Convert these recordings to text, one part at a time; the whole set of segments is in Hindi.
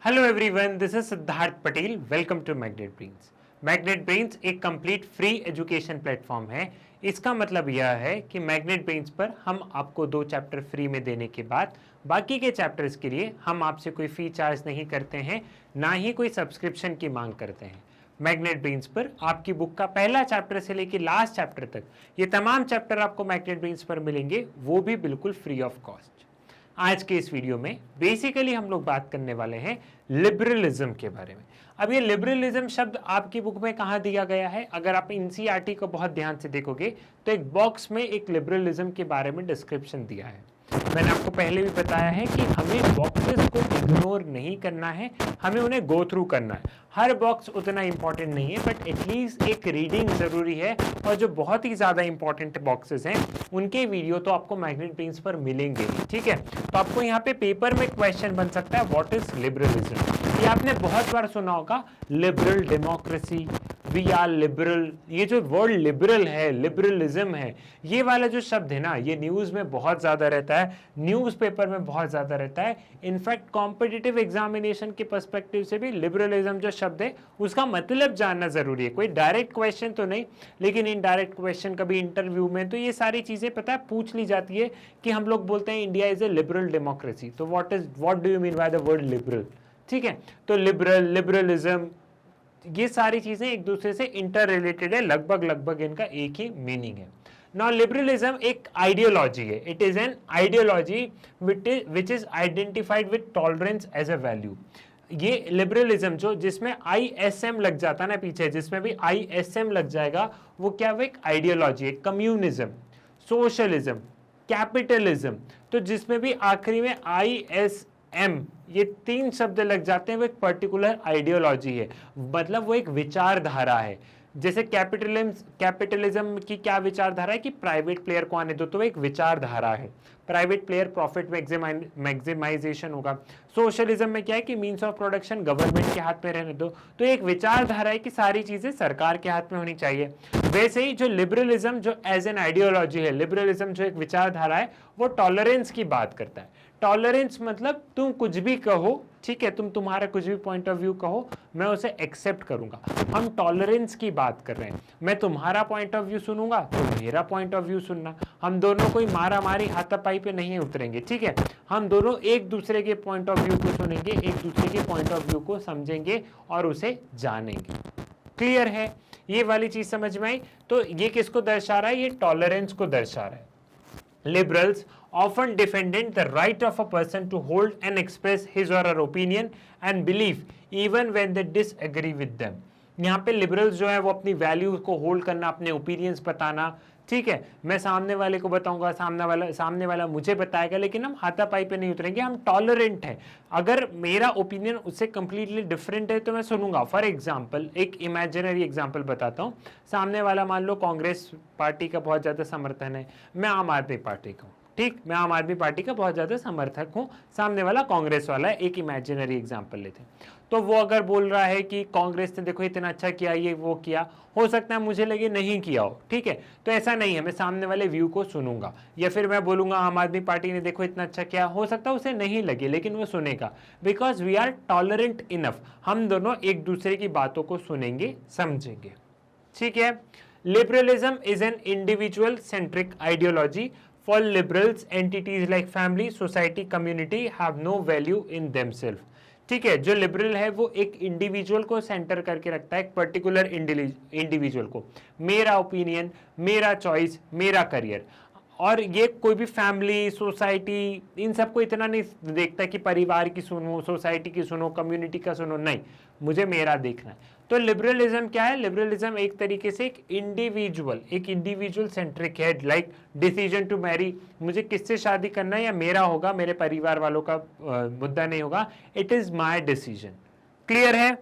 Hello everyone, this is Siddharth Patel. Welcome to Magnet Brains. Magnet Brains एक कंप्लीट फ्री एजुकेशन प्लेटफॉर्म है। इसका मतलब यह है कि मैग्नेट ब्रेन्स पर हम आपको 2 चैप्टर फ्री में देने के बाद बाकी के चैप्टर्स के लिए हम आपसे कोई फी चार्ज नहीं करते हैं, ना ही कोई सब्सक्रिप्शन की मांग करते हैं। मैग्नेट ब्रेन्स पर आपकी बुक का पहला चैप्टर से लेकर लास्ट चैप्टर तक ये तमाम चैप्टर आपको मैग्नेट ब्रेन्स पर मिलेंगे, वो भी बिल्कुल फ्री ऑफ कॉस्ट। आज के इस वीडियो में बेसिकली हम लोग बात करने वाले हैं लिबरलिज्म के बारे में। अब ये लिबरलिज्म शब्द आपकी बुक में कहाँ दिया गया है? अगर आप एनसीईआरटी को बहुत ध्यान से देखोगे तो एक बॉक्स में एक लिबरलिज्म के बारे में डिस्क्रिप्शन दिया है। मैंने आपको पहले भी बताया है कि हमें बॉक्सेस को इग्नोर नहीं करना है, हमें उन्हें गो थ्रू करना है। हर बॉक्स उतना इंपॉर्टेंट नहीं है, बट एटलीस्ट एक रीडिंग जरूरी है। और जो बहुत ही ज्यादा इंपॉर्टेंट बॉक्सेस हैं उनके वीडियो तो आपको मैग्नेट ब्रेन्स पर मिलेंगे ही, ठीक है। तो आपको यहाँ पे पेपर में क्वेश्चन बन सकता है, व्हाट इज लिबरलिज्म। ये आपने बहुत बार सुना होगा, liberal democracy, we are liberal. ये जो वर्ड लिबरल है, लिबरलिज्म है, ये वाला जो शब्द है ना, ये न्यूज में बहुत ज्यादा रहता है, न्यूज़पेपर में बहुत ज्यादा रहता है। इनफैक्ट कॉम्पिटिटिव एग्जामिनेशन के पर्सपेक्टिव से भी लिबरलिज्म जो शब्द है उसका मतलब जानना जरूरी है। कोई डायरेक्ट क्वेश्चन तो नहीं, लेकिन इनडायरेक्ट क्वेश्चन कभी इंटरव्यू में तो ये सारी चीजें पता है पूछ ली जाती है कि हम लोग बोलते हैं India is a liberal democracy, तो what do you mean by the word liberal, ठीक है। तो लिबरलिज्म, ये सारी चीजें एक दूसरे से इंटर रिलेटेड है, लगभग इनका एक ही मीनिंग है। नाउ लिबरलिज्म एक आइडियोलॉजी है, it is an ideology which is identified with tolerance as a value. ये लिबरलिज्म जो जिसमें ISM लग जाता है ना पीछे, जिसमें भी ISM लग जाएगा वो क्या, वो एक आइडियोलॉजी है। कम्युनिज्म, सोशलिज्म, कैपिटलिज्म, तो जिसमें भी आखिरी में ISM ये 3 शब्द लग जाते हैं वो एक पर्टिकुलर आइडियोलॉजी है, मतलब वो एक विचारधारा है। जैसे कैपिटलिज्म की क्या विचारधारा है कि प्राइवेट प्लेयर को आने दो, तो एक विचारधारा है, प्राइवेट प्लेयर प्रॉफिट मैक्सिमाइजेशन होगा। सोशलिज्म में क्या है कि मींस ऑफ प्रोडक्शन गवर्नमेंट के हाथ में रहने दो, तो एक विचारधारा है कि सारी चीजें सरकार के हाथ में होनी चाहिए। वैसे ही जो लिबरलिज्म जो एज एन आइडियोलॉजी है, लिबरलिज्म जो एक विचारधारा है, वो टॉलरेंस की बात करता है। टॉलरेंस मतलब तुम कुछ भी कहो, ठीक है, तुम तुम्हारा कुछ भी पॉइंट ऑफ व्यू कहो, मैं उसे एक्सेप्ट करूंगा। हम टॉलरेंस की बात कर रहे हैं, मैं तुम्हारा पॉइंट ऑफ व्यू सुनूंगा तो मेरा पॉइंट ऑफ व्यू सुनना। हम दोनों कोई मारा मारी हाथापाई पे नहीं उतरेंगे, ठीक है। हम दोनों एक दूसरे के पॉइंट ऑफ व्यू को सुनेंगे, एक दूसरे के पॉइंट ऑफ व्यू को समझेंगे और उसे जानेंगे। क्लियर है? ये वाली चीज समझ में आई? तो ये किसको दर्शा रहा है? ये टॉलरेंस को दर्शा रहा है। Liberals often defended the right of a person to hold and express his or her opinion and belief even when they disagree with them. यहाँ पे लिबरल्स जो है वो अपनी वैल्यूज को होल्ड करना, अपने ओपिनियंस बताना, ठीक है। मैं सामने वाले को बताऊंगा, सामने वाला मुझे बताएगा, लेकिन हम हाथापाई पे नहीं उतरेंगे, हम टॉलरेंट हैं। अगर मेरा ओपिनियन उससे कंप्लीटली डिफरेंट है तो मैं सुनूंगा। फॉर एग्जांपल एक इमेजिनरी एग्जांपल बताता हूँ। सामने वाला मान लो कांग्रेस पार्टी का बहुत ज्यादा समर्थन है, मैं आम आदमी पार्टी का हूँ, ठीक, मैं आम आदमी पार्टी का बहुत ज्यादा समर्थक हूँ, सामने वाला कांग्रेस वाला है, एक इमेजिनरी एग्जांपल लेते हैं। तो वो अगर बोल रहा है कि कांग्रेस ने देखो इतना अच्छा किया, ये वो किया, हो सकता है मुझे लगे नहीं किया हो, ठीक है। तो ऐसा नहीं है, मैं सामने वाले व्यू को सुनूंगा। या फिर मैं बोलूंगा आम आदमी पार्टी ने देखो इतना अच्छा किया, हो सकता है उसे नहीं लगे लेकिन वो सुनेगा, because we are tolerant enough. हम दोनों एक दूसरे की बातों को सुनेंगे, समझेंगे, ठीक है। Liberalism is an individual centric ideology. For liberals, entities like family, society, community have no value in themselves. ठीक है, जो लिबरल है वो एक इंडिविजुअल को सेंटर करके रखता है, एक पर्टिकुलर इंडिविजुअल को, मेरा ओपिनियन, मेरा चॉइस, मेरा करियर। और ये कोई भी फैमिली, सोसाइटी, इन सबको इतना नहीं देखता कि परिवार की सुनो, सोसाइटी की सुनो, कम्युनिटी का सुनो, नहीं, मुझे मेरा देखना है। तो लिबरलिज्म क्या है? लिबरलिज्म एक तरीके से एक इंडिविजुअल सेंट्रिक है, लाइक डिसीजन टू मैरी, मुझे किससे शादी करना है या मेरा होगा, मेरे परिवार वालों का मुद्दा नहीं होगा, it is my decision. Clear है?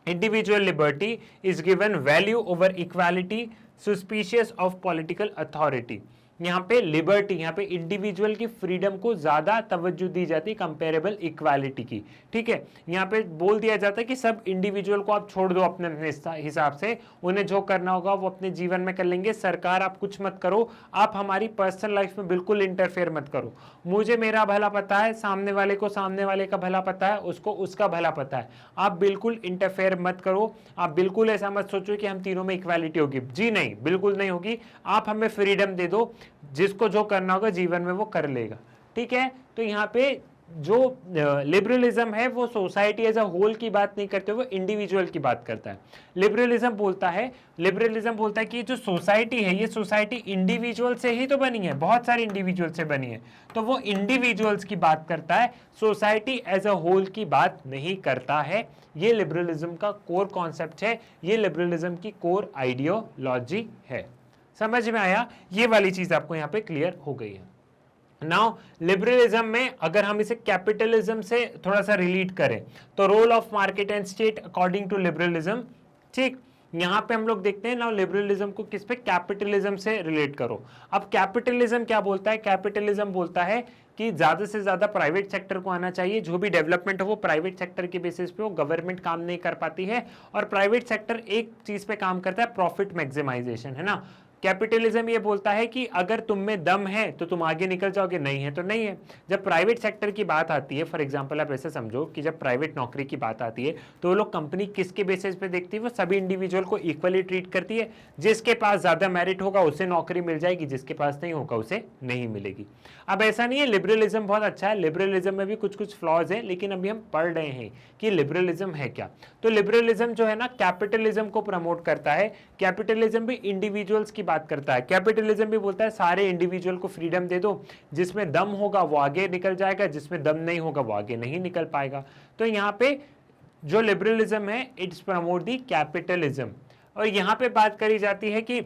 Individual liberty is given value over equality, suspicious of political authority. यहाँ पे लिबर्टी, यहाँ पे इंडिविजुअल की फ्रीडम को ज्यादा तवज्जो दी जाती है कंपेरेबल इक्वालिटी की। ठीक है, यहाँ पे बोल दिया जाता है कि सब इंडिविजुअल को आप छोड़ दो अपने हिसाब से, उन्हें जो करना होगा वो अपने जीवन में कर लेंगे, सरकार आप कुछ मत करो, आप हमारी पर्सनल लाइफ में बिल्कुल इंटरफेयर मत करो, मुझे मेरा भला पता है, सामने वाले को सामने वाले का भला पता है, उसको उसका भला पता है, आप बिल्कुल इंटरफेयर मत करो, आप बिल्कुल ऐसा मत सोचो कि हम तीनों में इक्वालिटी होगी, जी नहीं, बिल्कुल नहीं होगी, आप हमें फ्रीडम दे दो, जिसको जो करना होगा जीवन में वो कर लेगा। ठीक है, तो यहाँ पे जो लिबरलिज्म है वो सोसाइटी एज अ होल की बात नहीं करते, वो इंडिविजुअल की बात करता है। लिबरलिज्म बोलता है कि जो सोसाइटी है ये सोसाइटी इंडिविजुअल से ही तो बनी है, बहुत सारे इंडिविजुअल से बनी है, तो वो इंडिविजुअल्स की बात करता है, सोसाइटी एज अ होल की बात नहीं करता है। ये लिबरलिज्म का कोर कॉन्सेप्ट है, ये लिबरलिज्म की कोर आइडियोलॉजी है। समझ में आया? ये वाली चीज आपको यहाँ पे क्लियर हो गई है। नाउ लिबरलिज्म में अगर हम इसे कैपिटलिज्म से थोड़ा सा रिलेट करें तो role of market and state according to liberalism. ठीक, यहां पे हम लोग देखते हैं ना लिबरलिज्म को किस पे, कैपिटलिज्म से रिलेट करो। अब कैपिटलिज्म क्या बोलता है? कैपिटलिज्म बोलता है कि ज्यादा से ज्यादा प्राइवेट सेक्टर को आना चाहिए, जो भी डेवलपमेंट हो वो प्राइवेट सेक्टर के बेसिस पे हो, गवर्नमेंट काम नहीं कर पाती है, और प्राइवेट सेक्टर एक चीज पे काम करता है, प्रॉफिट मैक्सिमाइजेशन, है ना। कैपिटलिज्म ये बोलता है कि अगर तुम में दम है तो तुम आगे निकल जाओगे, नहीं है तो नहीं है। जब प्राइवेट सेक्टर की बात आती है, फॉर एग्जांपल आप ऐसे समझो कि जब प्राइवेट नौकरी की बात आती है तो वो लोग कंपनी किसके बेसिस पे देखती है? वो सभी इंडिविजुअल को इक्वली ट्रीट करती है, जिसके पास ज्यादा मेरिट होगा उसे नौकरी मिल जाएगी, जिसके पास नहीं होगा उसे नहीं मिलेगी। अब ऐसा नहीं है लिबरलिज्म बहुत अच्छा है, लिबरलिज्म में भी कुछ कुछ फ्लॉज है, लेकिन अभी हम पढ़ रहे हैं कि लिबरलिज्म है क्या। तो लिबरलिज्म जो है ना कैपिटलिज्म को प्रमोट करता है, कैपिटलिज्म भी इंडिविजुअल्स की बात करता है, कैपिटलिज्म भी बोलता है सारे इंडिविजुअल को फ्रीडम दे दो, जिसमें दम होगा वो आगे निकल जाएगा, जिसमें दम नहीं होगा वो आगे नहीं निकल पाएगा। तो यहाँ पे जो लिबरलिज्म है इट्स प्रमोट दी कैपिटलिज्म। और यहाँ पे बात करी जाती है कि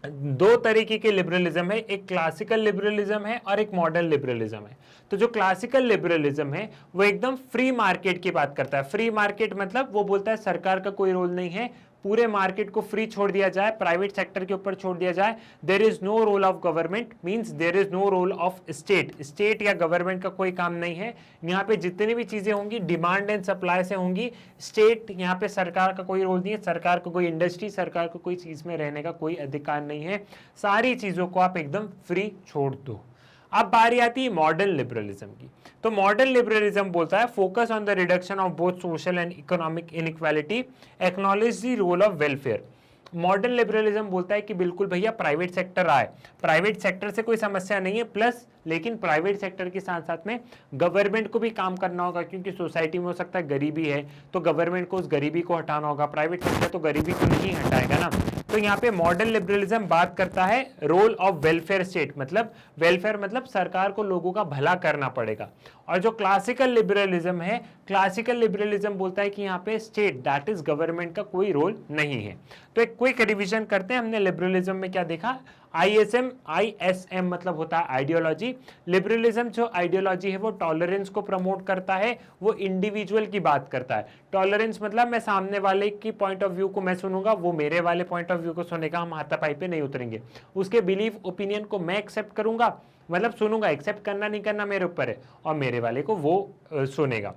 दो तरीके के लिबरलिज्म है, एक क्लासिकल लिबरलिज्म है और एक मॉडर्न लिबरलिज्म है। तो जो क्लासिकल लिबरलिज्म है वो एकदम फ्री मार्केट की बात करता है। फ्री मार्केट मतलब वो बोलता है सरकार का कोई रोल नहीं है, पूरे मार्केट को फ्री छोड़ दिया जाए, प्राइवेट सेक्टर के ऊपर छोड़ दिया जाए। There is no role of government, means there is no role of state, state या गवर्नमेंट का कोई काम नहीं है। यहाँ पे जितनी भी चीजें होंगी डिमांड एंड सप्लाई से होंगी, स्टेट यहाँ पे सरकार का कोई रोल नहीं है, सरकार को कोई इंडस्ट्री, सरकार को कोई चीज में रहने का कोई अधिकार नहीं है, सारी चीजों को आप एकदम फ्री छोड़ दो। अब बारी आती है मॉडर्न लिबरलिज्म की। तो मॉडर्न लिबरलिज्म बोलता है focus on the reduction of both social and economic inequality, acknowledge the role of welfare. Modern liberalism बोलता है कि बिल्कुल भैया प्राइवेट सेक्टर आए, प्राइवेट सेक्टर से कोई समस्या नहीं है, प्लस लेकिन प्राइवेट सेक्टर के साथ साथ में गवर्नमेंट को भी काम करना होगा, क्योंकि सोसाइटी में हो सकता है गरीबी है तो गवर्नमेंट को उस गरीबी को हटाना होगा, प्राइवेट सेक्टर तो गरीबी को नहीं हटाएगा ना। तो यहाँ पे मॉडर्न लिबरलिज्म बात करता है रोल ऑफ वेलफेयर स्टेट, मतलब वेलफेयर मतलब सरकार को लोगों का भला करना पड़ेगा। और जो क्लासिकल लिबरलिज्म है, क्लासिकल लिबरलिज्म बोलता है कि यहाँ पे स्टेट दैट इज गवर्नमेंट का कोई रोल नहीं है। तो एक क्विक रिवीजन करते हैं, हमने लिबरलिज्म में क्या देखा। ISM मतलब होता है आइडियोलॉजी। लिबरलिज्म जो आइडियोलॉजी है वो टॉलरेंस को प्रमोट करता है, वो इंडिविजुअल की बात करता है। टॉलरेंस मतलब मैं सामने वाले की पॉइंट ऑफ व्यू को मैं सुनूंगा, वो मेरे वाले पॉइंट ऑफ व्यू को सुनेगा, हम हाथापाई पे नहीं उतरेंगे। उसके बिलीफ ओपिनियन को मैं एक्सेप्ट करूंगा, मतलब सुनूंगा, एक्सेप्ट करना नहीं करना मेरे ऊपर है, और मेरे वाले को वो सुनेगा।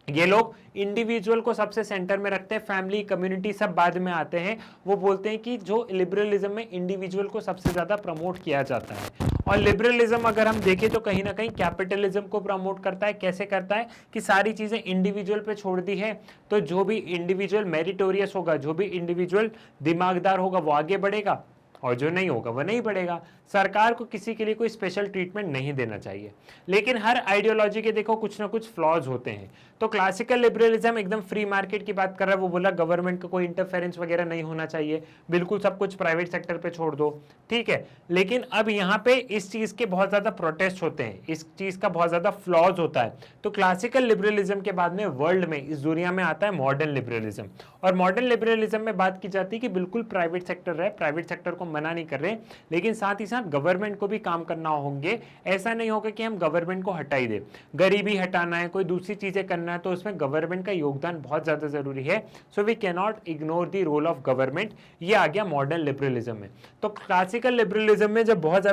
ये लोग इंडिविजुअल को सबसे सेंटर में रखते हैं, फैमिली कम्युनिटी सब बाद में आते हैं। वो बोलते हैं कि जो लिबरलिज्म में इंडिविजुअल को सबसे ज्यादा प्रमोट किया जाता है। और लिबरलिज्म अगर हम देखें तो कहीं ना कहीं कैपिटलिज्म को प्रमोट करता है। कैसे करता है कि सारी चीजें इंडिविजुअल पे छोड़ दी है, तो जो भी इंडिविजुअल मेरिटोरियस होगा, जो भी इंडिविजुअल दिमागदार होगा वो आगे बढ़ेगा, और जो नहीं होगा वो नहीं बढ़ेगा। सरकार को किसी के लिए कोई स्पेशल ट्रीटमेंट नहीं देना चाहिए। लेकिन हर आइडियोलॉजी के देखो कुछ ना कुछ फ्लॉज होते हैं। तो क्लासिकल लिबरलिज्म एकदम फ्री मार्केट की बात कर रहा है, वो बोला गवर्नमेंट का कोई इंटरफेरेंस वगैरह नहीं होना चाहिए, बिल्कुल सब कुछ प्राइवेट सेक्टर पे छोड़ दो, ठीक है। लेकिन अब यहाँ पे इस चीज के बहुत ज्यादा प्रोटेस्ट होते हैं, इस चीज का बहुत ज्यादा फ्लॉज होता है। तो क्लासिकल लिबरलिज्म के बाद में वर्ल्ड में, इस दुनिया में आता है मॉडर्न लिबरलिज्म। और मॉडर्न लिबरलिज्म में बात की जाती है कि बिल्कुल प्राइवेट सेक्टर है, प्राइवेट सेक्टर को मना नहीं कर रहे, लेकिन साथ ही साथ गवर्नमेंट को भी काम करना होंगे। ऐसा नहीं होगा कि हम गवर्नमेंट को हटा ही दे, गरीबी हटाना है, कोई दूसरी चीजें करना है, तो उसमें गवर्नमेंट का योगदान बहुत ज्यादा जरूरी है। So we can not ignore the role of government. ये आ गया मॉडर्न लिबरलिज्म में। तो क्लासिकल लिबरलिज्म में जब बहुत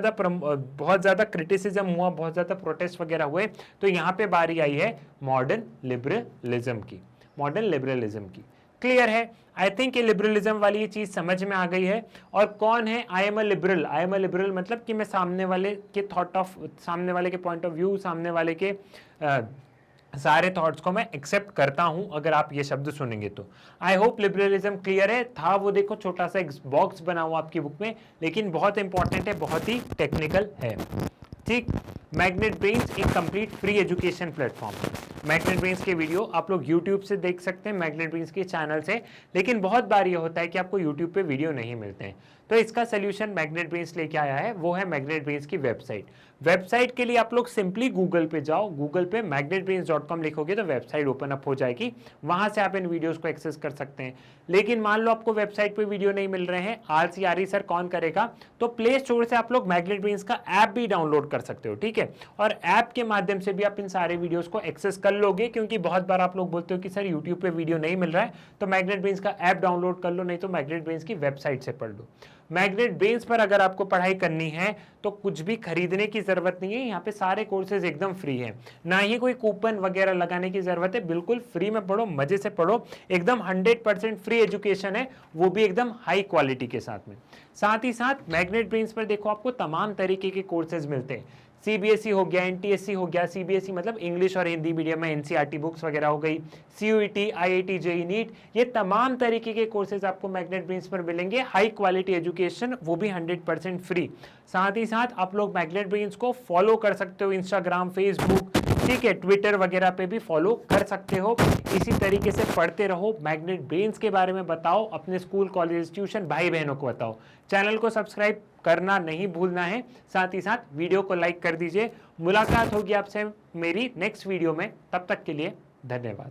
ज्यादा क्रिटिसिज्म हुआ, बहुत ज्यादा प्रोटेस्ट वगैरह हुए, तो यहाँ पे बारी आई है मॉडर्न लिबरलिज्म की, मॉडर्न लिबरलिज्म की। क्लियर है? आई थिंक ये लिबरलिज्म वाली ये चीज समझ में आ गई है। और कौन है I am a liberal? I am a liberal मतलब कि मैं सामने वाले के थॉट ऑफ, सामने वाले के पॉइंट ऑफ व्यू, सामने वाले के सारे थॉट्स को मैं एक्सेप्ट करता हूं, अगर आप ये शब्द सुनेंगे तो। आई होप लिबरलिज्म क्लियर है। था वो देखो छोटा सा एक बॉक्स बना हुआ आपकी बुक में, लेकिन बहुत इंपॉर्टेंट है, बहुत ही टेक्निकल है। ठीक, मैग्नेट ब्रेन्स एक कंप्लीट फ्री एजुकेशन प्लेटफॉर्म है। मैग्नेट ब्रेन्स के वीडियो आप लोग YouTube से देख सकते हैं, मैग्नेट ब्रेन्स के चैनल से, लेकिन बहुत बार ये होता है कि आपको YouTube पे वीडियो नहीं मिलते हैं। तो इसका सोल्यूशन मैग्नेट ब्रेन्स लेके आया है, वो है मैग्नेट ब्रेन्स की वेबसाइट। वेबसाइट के लिए आप लोग सिंपली गूगल पे जाओ, गूगल पे magnetbrains.com लिखोगे तो वेबसाइट ओपन अप हो जाएगी, वहां से आप इन वीडियोस को एक्सेस कर सकते हैं। लेकिन मान लो आपको वेबसाइट पे वीडियो नहीं मिल रहे हैं, RCRE सर कौन करेगा? तो प्ले स्टोर से आप लोग मैग्नेट ब्रेन्स का ऐप भी डाउनलोड कर सकते हो, ठीक है। और ऐप के माध्यम से भी आप इन सारे वीडियोस को एक्सेस कर लोगे, क्योंकि बहुत बार आप लोग बोलते हो कि सर यूट्यूब पे वीडियो नहीं मिल रहा है, तो मैग्नेट ब्रेन्स का ऐप डाउनलोड कर लो, नहीं तो मैग्नेट ब्रेन्स की वेबसाइट से पढ़ लो। मैग्नेट ब्रेन्स पर अगर आपको पढ़ाई करनी है तो कुछ भी खरीदने की जरूरत नहीं है, यहाँ पे सारे कोर्सेज एकदम फ्री हैं, ना ही कोई कूपन वगैरह लगाने की जरूरत है, बिल्कुल फ्री में पढ़ो, मजे से पढ़ो, एकदम 100% फ्री एजुकेशन है, वो भी एकदम हाई क्वालिटी के साथ में। साथ ही साथ मैग्नेट ब्रेन्स पर देखो आपको तमाम तरीके के कोर्सेज मिलते हैं। CBSE हो गया, NTSC हो गया, CBSE मतलब इंग्लिश और हिंदी मीडियम में NCERT बुक्स वगैरह हो गई, CUET, IIT, JEE नीट, ये तमाम तरीके के कोर्सेज आपको मैग्नेट ब्रेन्स पर मिलेंगे, हाई क्वालिटी एजुकेशन, वो भी 100% फ्री। साथ ही साथ आप लोग मैग्नेट ब्रेन्स को फॉलो कर सकते हो, इंस्टाग्राम, फेसबुक, ठीक है, ट्विटर वगैरह पे भी फॉलो कर सकते हो। इसी तरीके से पढ़ते रहो, मैग्नेट ब्रेन्स के बारे में बताओ, अपने स्कूल, कॉलेज, इंस्टीट्यूशन, भाई बहनों को बताओ। चैनल को सब्सक्राइब करना नहीं भूलना है, साथ ही साथ वीडियो को लाइक कर दीजिए। मुलाकात होगी आपसे मेरी नेक्स्ट वीडियो में, तब तक के लिए धन्यवाद।